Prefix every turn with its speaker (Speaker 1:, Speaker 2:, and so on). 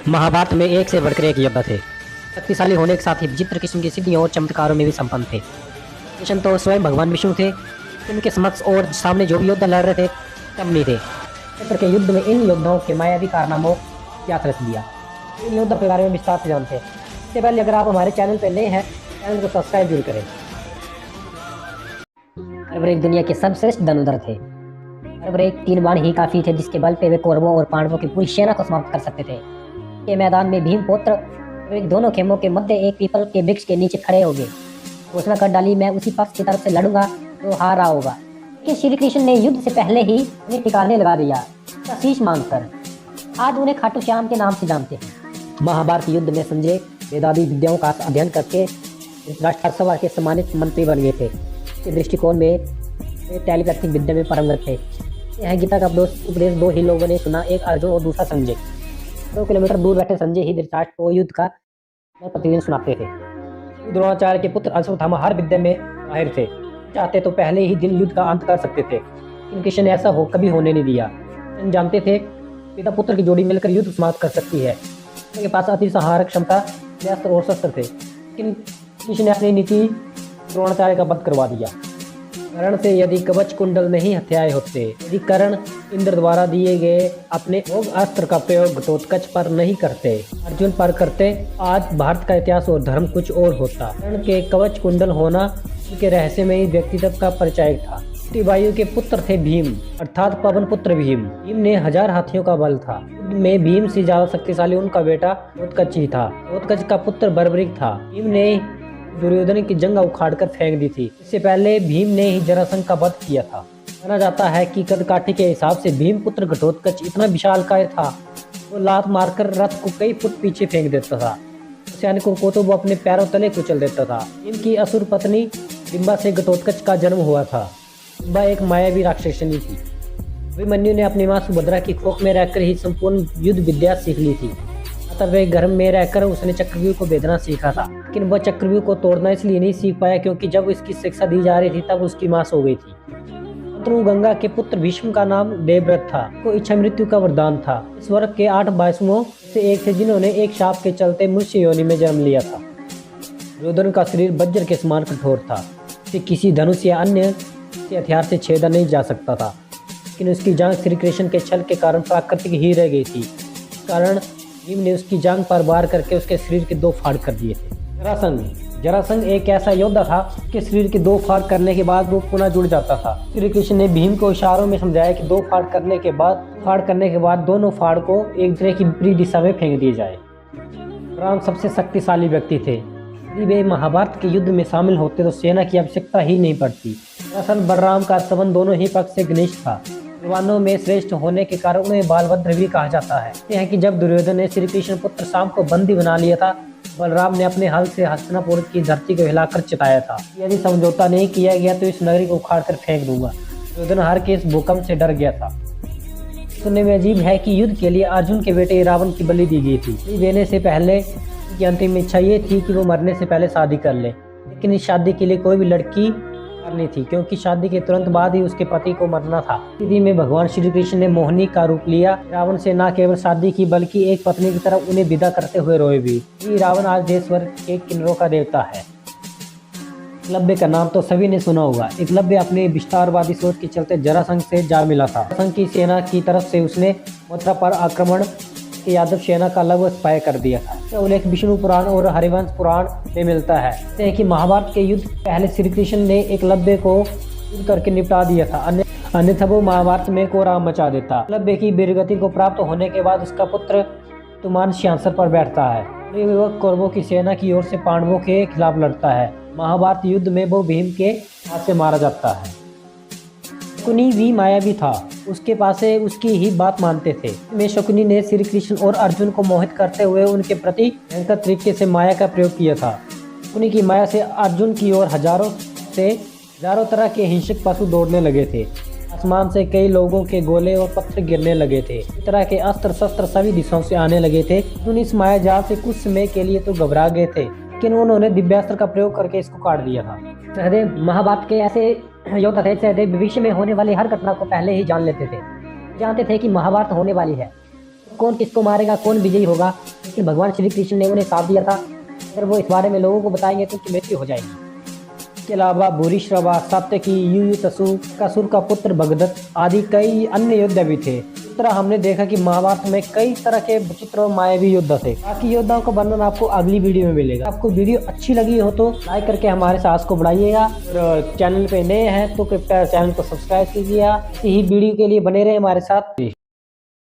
Speaker 1: महाभारत में एक से बढ़कर एक योद्धा थे। शक्तिशाली होने के साथ ही विचित्र किस्म की सिद्धियों और चमत्कारों में भी संपन्न थे। कृष्ण तो स्वयं भगवान विष्णु थे। उनके समक्ष और सामने जो भी योद्धा लड़ रहे थे कम नहीं थे। क्षेत्र के युद्ध में इन योद्धाओं के मायावी कारनामों क्या रच दिया, इन योद्धा के बारे में विस्तार से जानते हैं। इससे पहले अगर आप हमारे चैनल पर नए हैं, चैनल को सब्सक्राइब जरूर करें। हर्बरेक दुनिया के सर्वश्रेष्ठ धनुर्धर थे। हर्बरेक 3 बाण ही काफी थे जिसके बल पे वे कौरवों और पांडवों की पूरी सेना को समाप्त कर सकते थे। के मैदान में भीम पुत्र दोनों खेमों के मध्य एक पीपल के वृक्ष के नीचे खड़े हो गए। घोषणा कर डाली, मैं उसी पक्ष की तरफ से लड़ूंगा जो हार रहा होगा। कि श्री कृष्ण ने युद्ध से पहले ही उन्हें टिकाने लगा दिया, शीश मांगकर। आज उन्हें खाटू श्याम के नाम से जानते हैं। महाभारत युद्ध में संजय वेदादि विद्याओं का अध्ययन करके राष्ट्रसभा के सम्मानित मंत्री बन गए थे। इस दृष्टिकोण में टेलीपैथिक विद्या में पारंगत थे। यह गीता का उपदेश 2 ही लोगों ने सुना, एक अर्जुन और दूसरा संजय। 2 किलोमीटर दूर बैठे संजय ही धृतराष्ट्र को युद्ध का प्रतिदिन सुनाते थे। द्रोणाचार्य के पुत्र अश्वत्थामा हर विद्या में माहिर थे। चाहते तो पहले ही दिन युद्ध का अंत कर सकते थे, लेकिन कृष्ण ने ऐसा कभी होने नहीं दिया। जानते थे पिता पुत्र की जोड़ी मिलकर युद्ध समाप्त कर सकती है। उनके पास अति संहारक क्षमता, अस्त्र और शस्त्र थे, लेकिन कृष्ण ने अपनी नीति द्रोणाचार्य का वध करवा दिया। कर्ण से यदि कवच कुंडल नहीं हत्याए होते, यदि कर्ण इंद्र द्वारा दिए गए अपने भोग अस्त्र का प्रयोग घटोत्कच पर नहीं करते, अर्जुन पर करते, आज भारत का इतिहास और धर्म कुछ और होता। कर्ण के कवच कुंडल होना उनके रहस्यमयी व्यक्तित्व का परिचय था। वायु के पुत्र थे भीम, अर्थात पवन पुत्र भीम। भीम ने 1000 हाथियों का बल था। में भीम से ज्यादा शक्तिशाली उनका बेटा घटोत्कच ही था। घटोत्कच का पुत्र बर्बरिक था। भीम ने दुर्योधन की जंगा उखाड़कर फेंक दी थी। इससे पहले भीम ने ही जरासंध का वध किया था। माना जाता है कि कदकाठी के हिसाब से भीम पुत्र घटोत्कच इतना विशालकाय था, वो लात मारकर रथ को कई फुट पीछे फेंक देता था। सैनिकों को तो वो अपने पैरों तले कुचल देता था। भीम की असुर पत्नी डिम्बा से घटोत्कच का जन्म हुआ था। डिम्बा एक मायावी राक्षसनी थी। अभिमन्यु ने अपनी मां सुभद्रा की कोख में रहकर ही संपूर्ण युद्ध विद्या सीख ली थी। अतः वे घर में रहकर उसने चक्रव्यूह को भेदना सीखा था, लेकिन वह चक्रव्यूह को तोड़ना इसलिए नहीं सीख पाया क्योंकि जब इसकी शिक्षा दी जा रही थी तब उसकी मां सो गई थी। शत्रु गंगा के पुत्र भीष्म का नाम देवव्रत था। को इच्छा मृत्यु का वरदान था। इस वर्ग के 8 बायसुओं से एक थे जिन्होंने एक शाप के चलते मनुष्य योनि में जन्म लिया था। दुर्योधन का शरीर वज्र के समान कठोर था। इसे किसी धनुष या अन्य हथियार से छेदा नहीं जा सकता था, लेकिन उसकी जांघ श्री कृष्ण के छल के कारण प्राकृतिक ही रह गई थी। इस कारण भीम ने उसकी जांघ पर वार करके उसके शरीर के 2 फाड़ कर दिए थे। जरासंध एक ऐसा योद्धा था कि शरीर के 2 फाड़ करने के बाद वो पुनः जुड़ जाता था। श्री कृष्ण ने भीम को इशारों में समझाया कि 2 फाड़ करने के बाद दोनों फाड़ को एक दूसरे की विपरीत दिशा में फेंक दिए जाए। राम सबसे शक्तिशाली व्यक्ति थे। यदि वे महाभारत के युद्ध में शामिल होते तो सेना की आवश्यकता ही नहीं पड़ती। दरअसल बलराम का संबंध दोनों ही पक्ष से घनिष्ठ था। बलवानों में श्रेष्ठ होने के कारण उन्हें बालभद्र भी कहा जाता है। कहते हैं कि जब दुर्योधन ने श्री कृष्ण पुत्र शाम को बंदी बना लिया था, बलराम ने अपने हल से हस्तिनापुर की धरती को हिलाकर चिताया था, यदि समझौता नहीं किया गया तो इस नगरी को उखाड़कर फेंक दूंगा। दुर्योधन हर के इस भूकंप से डर गया था। सुनने में अजीब है कि युद्ध के लिए अर्जुन के बेटे रावण की बलि दी गई थी। बलि देने से पहले की अंतिम इच्छा ये थी कि वो मरने से पहले शादी कर ले, लेकिन इस शादी के लिए कोई भी लड़की करनी थी क्योंकि शादी के तुरंत बाद ही उसके पति को मरना था। स्थिति में भगवान श्री कृष्ण ने मोहिनी का रूप लिया। रावण से न केवल शादी की बल्कि एक पत्नी की तरफ उन्हें विदा करते हुए रोए भी। रावण आज देशवर के किन्नरों का देवता है। एकलव्य का नाम तो सभी ने सुना होगा। एकलव्य अपने विस्तारवादी सोच के चलते जरासंध से जा मिला था। जरासंध की सेना की तरफ से उसने मथुरा पर आक्रमण यादव सेना का लगभग स्पाय कर दिया था। उल्लेख विष्णु पुराण और हरिवंश पुराण में मिलता है। कहते हैं कि महाभारत के युद्ध पहले श्री कृष्ण ने एकलव्य को युद्ध करके निपटा दिया था, अन्यथा वो महाभारत में कोहराम मचा देता। एकलव्य की वीरगति को प्राप्त होने के बाद उसका पुत्र तुमान सिंहासन पर बैठता है। वह कौरवों की सेना की ओर से पांडवों के खिलाफ लड़ता है। महाभारत युद्ध में वो भीम के हाथ से मारा जाता है। शकुनी भी मायावी था। उसके पास से उसकी ही बात मानते थे। में शकुनी ने श्री कृष्ण और अर्जुन को मोहित करते हुए उनके प्रति भयंकर तरीके से माया का प्रयोग किया था। शकुनी की माया से अर्जुन की ओर हजारों तरह के हिंसक पशु दौड़ने लगे थे। आसमान से कई लोगों के गोले और पत्थर गिरने लगे थे। इस तरह के अस्त्र शस्त्र सभी दिशाओं से आने लगे थे। अर्जुन इस माया जाल से कुछ समय के लिए तो घबरा गए थे, लेकिन उन्होंने दिव्यास्त्र का प्रयोग करके इसको काट दिया था। सहदेव महाभारत के ऐसे योद्धा थे। सहदेव भविष्य में होने वाली हर घटना को पहले ही जान लेते थे। जानते थे कि महाभारत होने वाली है। कौन किसको मारेगा, कौन विजयी होगा, लेकिन भगवान श्री कृष्ण ने उन्हें साथ दिया था अगर वो इस बारे में लोगों को बताएंगे तो उनकी मृत्यु हो जाएगी। इसके अलावा भूरिश्रवा, सात्यकी, युयुत्सु, कासुर का पुत्र भगदत्त आदि कई अन्य योद्धा भी थे। इस तरह हमने देखा कि महाभारत में कई तरह के विचित्र और मायावी योद्धा थे। बाकी योद्धाओं का वर्णन आपको अगली वीडियो में मिलेगा। आपको वीडियो अच्छी लगी हो तो लाइक करके हमारे साहस को बढ़ाइएगा, और चैनल पे नए हैं तो कृपया चैनल को सब्सक्राइब कीजिएगा। इसी वीडियो के लिए बने रहे हमारे साथ।